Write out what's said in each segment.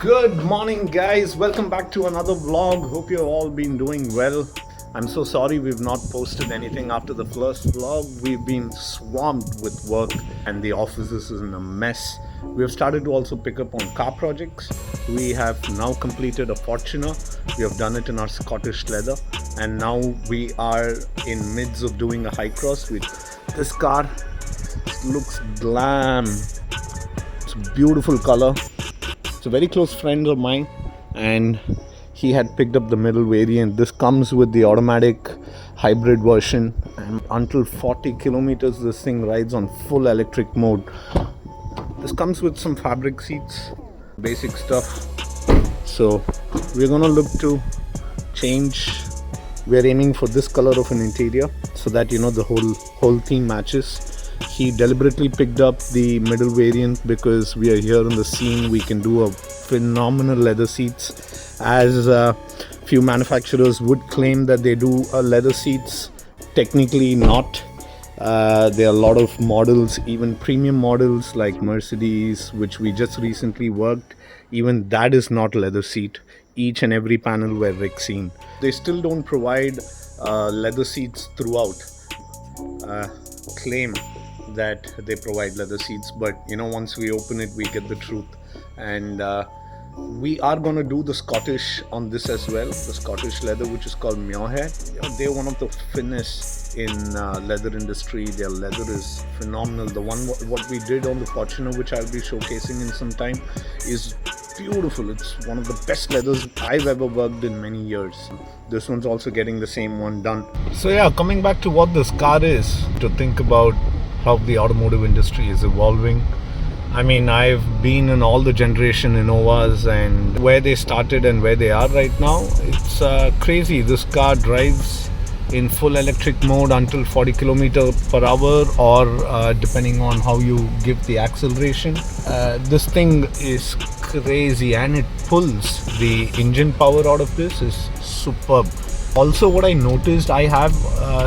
Good morning, guys. Welcome back to another vlog. Hope you've all been doing well. I'm so sorry we've not posted anything after the first vlog. We've been swamped with work and the office is in a mess. We have started to also pick up on car projects. We have now completed a Fortuner. We have done it in our Scottish leather, and now we are in midst of doing a high cross with this car. It looks glam. It's a beautiful color. It's a very close friend of mine, and he had picked up the middle variant. This comes with the automatic hybrid version, and until 40 kilometers this thing rides on full electric mode. This comes with some fabric seats, basic stuff. So we're gonna look to change. We're aiming for this color of an interior so that the whole theme matches. He deliberately picked up the middle variant because we are here in the scene. We can do a phenomenal leather seats, as few manufacturers would claim that they do leather seats. Technically not. There are a lot of models, even premium models like Mercedes, which we just recently worked. Even that is not leather seat. Each and every panel were Rexine. They still don't provide leather seats throughout. Claim that they provide leather seats, but once we open it we get the truth. And we are going to do the Scottish on this as well, the Scottish leather, which is called Muirhead. They're one of the finnest in leather industry. Their leather is phenomenal. The one what we did on the Fortuner, which I'll be showcasing in some time, is beautiful. It's one of the best leathers I've ever worked in many years. This one's also getting the same one done. So yeah, coming back to what this car is, to think about how the automotive industry is evolving. I mean, I've been in all the generation Innovas, and where they started and where they are right now, it's crazy. This car drives in full electric mode until 40 km per hour, or depending on how you give the acceleration. This thing is crazy, and it pulls the engine power out of this is superb. Also, what I noticed, I have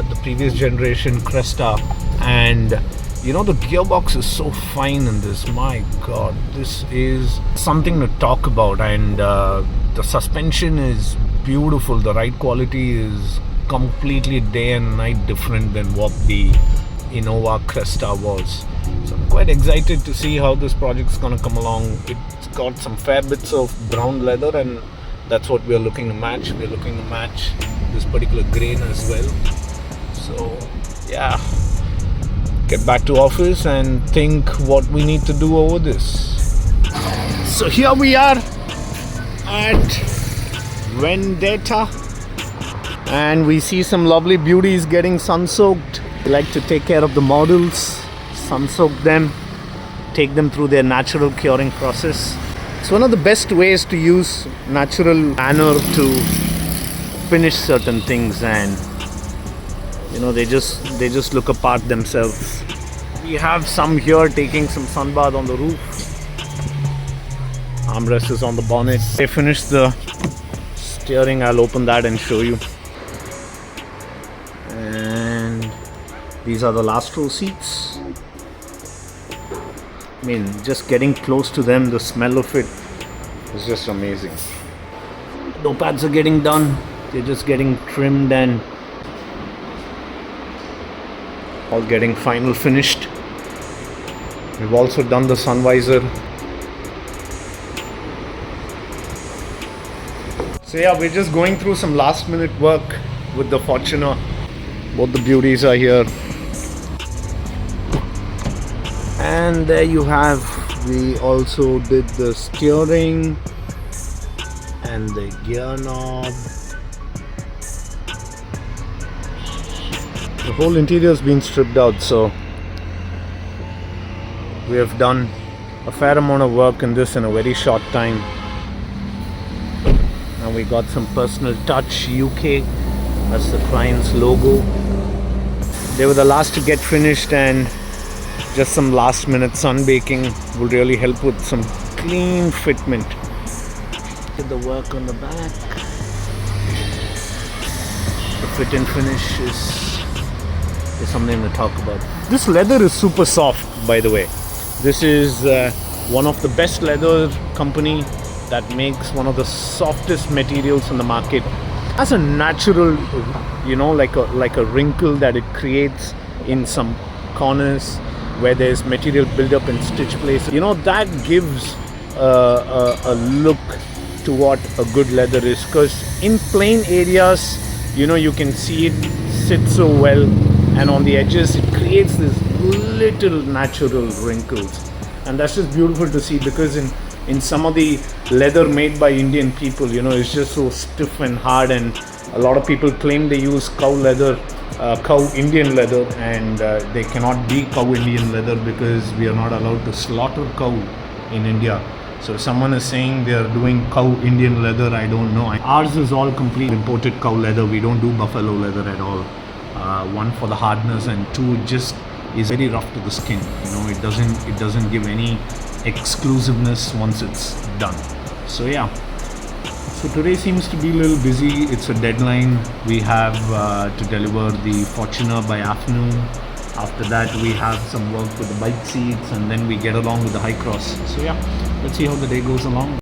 the previous generation Cresta, and the gearbox is so fine in this. My god, this is something to talk about. And the suspension is beautiful. The ride quality is completely day and night different than what the Innova Cresta was. So I'm quite excited to see how this project's gonna come along. It's got some fair bits of brown leather, and that's what we're looking to match. We're looking to match this particular grain as well. So yeah, get back to office and think what we need to do over this. So here we are at Vendetta, and we see some lovely beauties getting sun-soaked. We like to take care of the models, sun-soak them, take them through their natural curing process. It's one of the best ways to use natural manner to finish certain things, and they just look apart themselves. We have some here taking some sunbath on the roof. Armrest is on the bonnet. They finished the steering. I'll open that and show you. And these are the last row seats. I mean, just getting close to them, the smell of it is just amazing. Door pads are getting done. They're just getting trimmed and all getting final finished. We've also done the sun visor. So yeah, we're just going through some last minute work with the Fortuner. Both the beauties are here. And there you have, we also did the steering and the gear knob. The whole interior has been stripped out, so we have done a fair amount of work in this in a very short time. And we got some personal touch UK, that's the client's logo. They were the last to get finished, and just some last minute sun baking will really help with some clean fitment. Get the work on the back. The fit and finish is something to talk about. This leather is super soft, by the way. This is one of the best leather company that makes one of the softest materials on the market as a natural, like a wrinkle that it creates in some corners where there's material buildup in stitch place. That gives a look to what a good leather is, because in plain areas, you can see it sit so well, and on the edges it creates this little natural wrinkles, and that's just beautiful to see, because in some of the leather made by Indian people, it's just so stiff and hard, and a lot of people claim they use cow Indian leather, and they cannot be cow Indian leather because we are not allowed to slaughter cow in India. So if someone is saying they are doing cow Indian leather, I don't know. Ours is all complete imported cow leather. We don't do buffalo leather at all. One, for the hardness, and two, just is very rough to the skin. It doesn't give any exclusiveness once it's done. So yeah. So today seems to be a little busy. It's a deadline. We have to deliver the Fortuner by afternoon. After that, we have some work with the bike seats, and then we get along with the high cross. So yeah, let's see how the day goes along.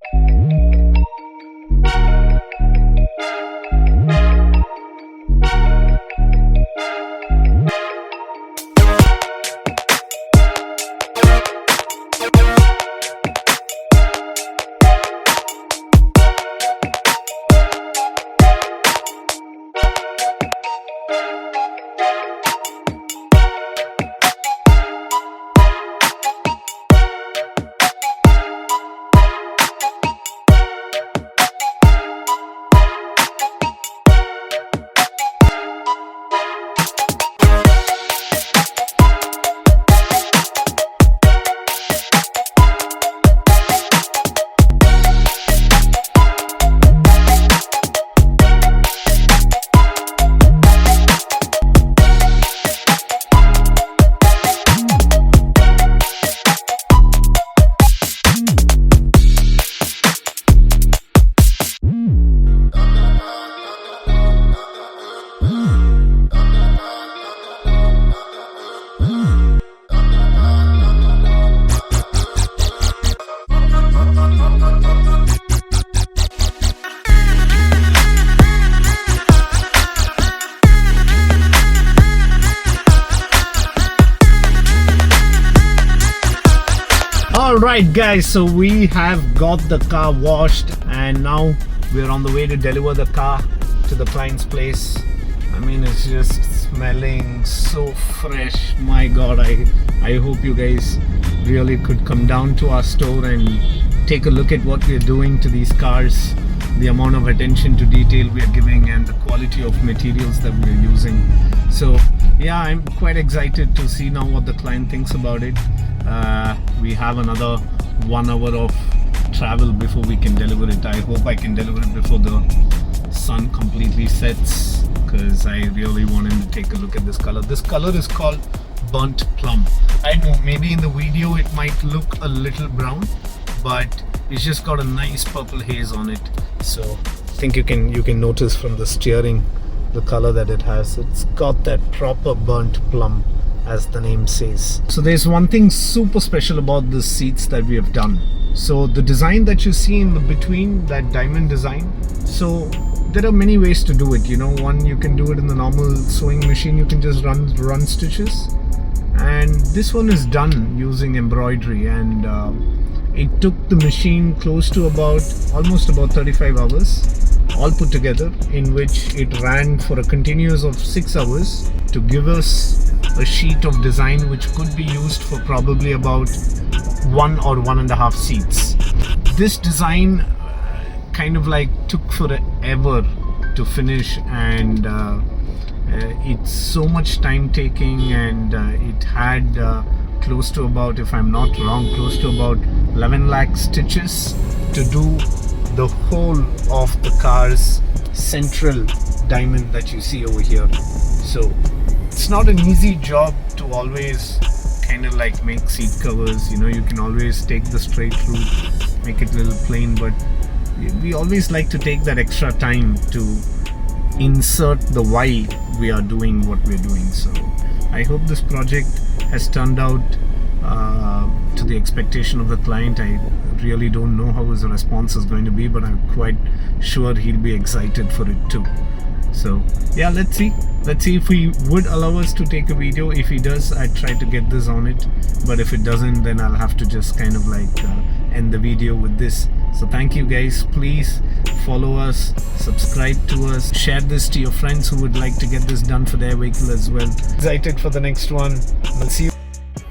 Alright guys, so we have got the car washed, and now we're on the way to deliver the car to the client's place. I mean, it's just smelling so fresh. My god, I hope you guys really could come down to our store and take a look at what we're doing to these cars, the amount of attention to detail we are giving, and the quality of materials that we're using. So yeah, I'm quite excited to see now what the client thinks about it. We have another 1 hour of travel before we can deliver it. I hope I can deliver it before the sun completely sets, because I really want him to take a look at this color. This color is called burnt plum. I know maybe in the video it might look a little brown, but it's just got a nice purple haze on it. So I think you can notice from the steering the color that it has. It's got that proper burnt plum, as the name says. So there's one thing super special about the seats that we have done. So the design that you see in the between, that diamond design, so there are many ways to do it. One, you can do it in the normal sewing machine. You can just run stitches, and this one is done using embroidery, and it took the machine close to almost about 35 hours all put together, in which it ran for a continuous of 6 hours to give us a sheet of design which could be used for probably about 1 or 1.5 seats. This design kind of like took forever to finish, and it's so much time taking, and it had close to about, if I'm not wrong, close to about 11 lakh stitches to do the whole of the car's central diamond that you see over here. So it's not an easy job to always kind of like make seat covers. You can always take the straight route, make it a little plain, but we always like to take that extra time to insert the why we are doing what we're doing. So I hope this project has turned out to the expectation of the client. I really don't know how his response is going to be, but I'm quite sure he'll be excited for it too. So yeah, let's see if he would allow us to take a video. If he does, I try to get this on it, but if it doesn't, then I'll have to just kind of like end the video with this. So thank you guys. Please follow us, subscribe to us, share this to your friends who would like to get this done for their vehicle as well. Excited for the next one. I'll see you